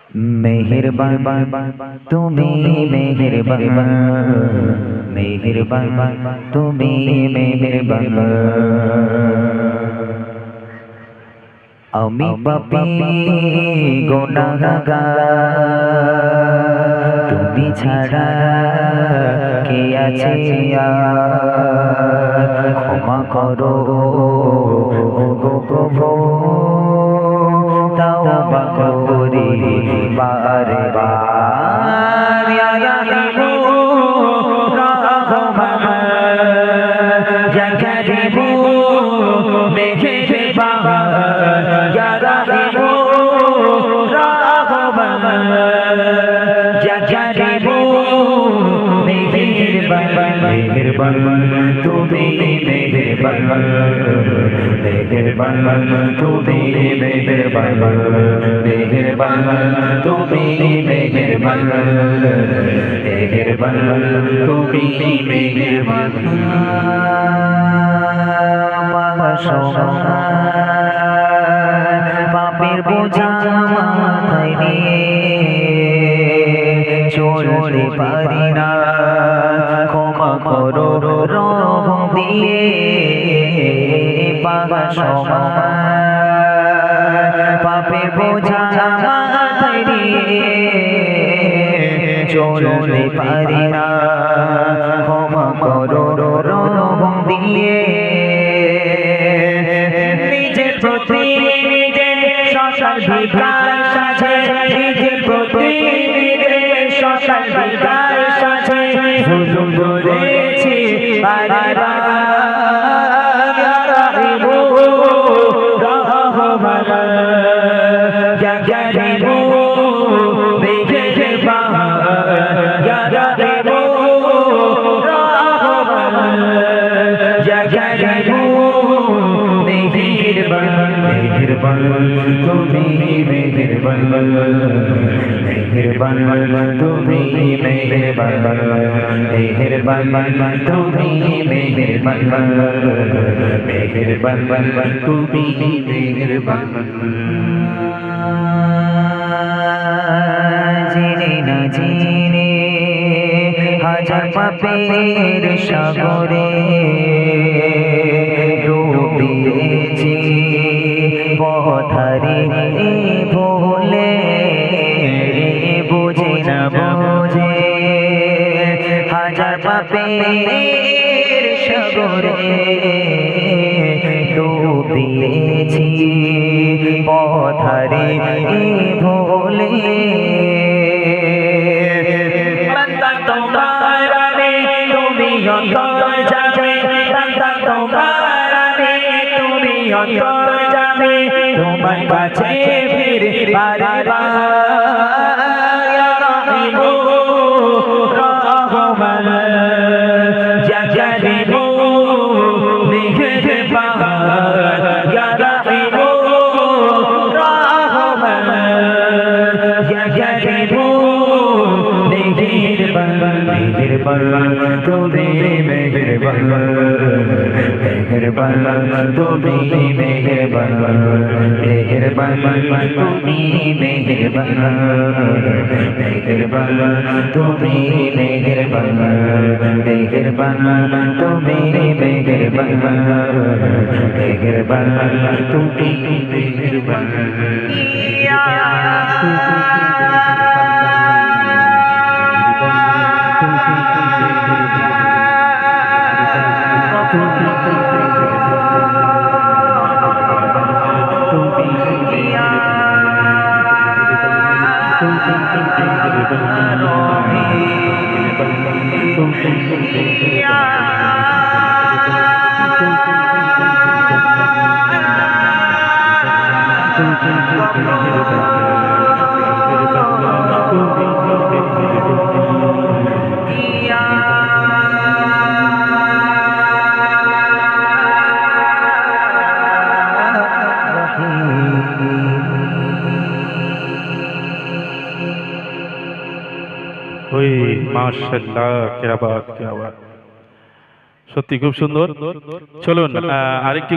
মেহেরবান তুমি মেহেরবান, মেহেরবান তুমি মেহেরবান। আমি পাপী গুনাহগার, তুমি ছাড়া কে আছে আর? ক্ষমা করো ওগো প্রভু, তাওবা করি বারে বার। ইয়া রাহিমু রাহমান, ইয়া কারীমু মেহেরবান, ইয়া রাহিমু রাহমান, ইয়া কারীমু মেহেরবান। মেহেরবান তুমি মেহেরবান, মেহেরবান তুমি মেহেরবান, মেহেরবান তুমি মেহেরবান, মেহেরবান তুমি মেহেরবান। পাপের বোঝা মাথায় নিয়ে চলতে পারি না, ক্ষমা করো রহম দিয়ে। পাপের বোঝা মাথায় নিয়ে চলতে পারি না, ক্ষমা করো রহম দিয়ে। নিজের প্রতি নিজের সকাল বিকাল সাজে, নিজের প্রতি নিজের সকাল বিকাল সাজে, জুলুম করেছি বারে বার। ইয়া রাহিমু রাহমান, ইয়া কারীমু মেহেরবান, ইয়া রাহিমু রাহমান, ইয়া কারীমু মেহেরবান। মেহেরবান তুমি মেহেরবান, মেহেরবান তুমি মেহেরবান, মেহেরবান তুমি মেহেরবান, মেহেরবান তুমি মেহেরবান। জেনে না জেনে হাজার পাপের সাগরে ডুবিয়েছি, পথহারি ভুলে বুঝে না বুঝে। হাজার পাপের সাগরে ডুবিয়েছি, পথহারি ভুলে। বান্দা তোমার আনে তুমি অন্তর যাবে, বান্দা তোমার আনে তুমি অন্তর যাবে, তোমার কাছে ফিরে বারে বার। ইয়া রাহিমু রাহমান, ইয়া কারীমু মেহেরবান, ইয়া রাহিমু রাহমান, ইয়া কারীমু মেহেরবান। মেহেরবান তুমি মেহেরবান, মেহেরবান তুমি মেহেরবান, মেহেরবান তুমি মেহেরবান, মেহেরবান তুমি মেহেরবান, মেহেরবান তুমি মেহেরবান, মেহেরবান তুমি মেহেরবান। ওই মাশাআল্লাহ, क्या बात, সত্যি খুব সুন্দর। চলুন আরেকটি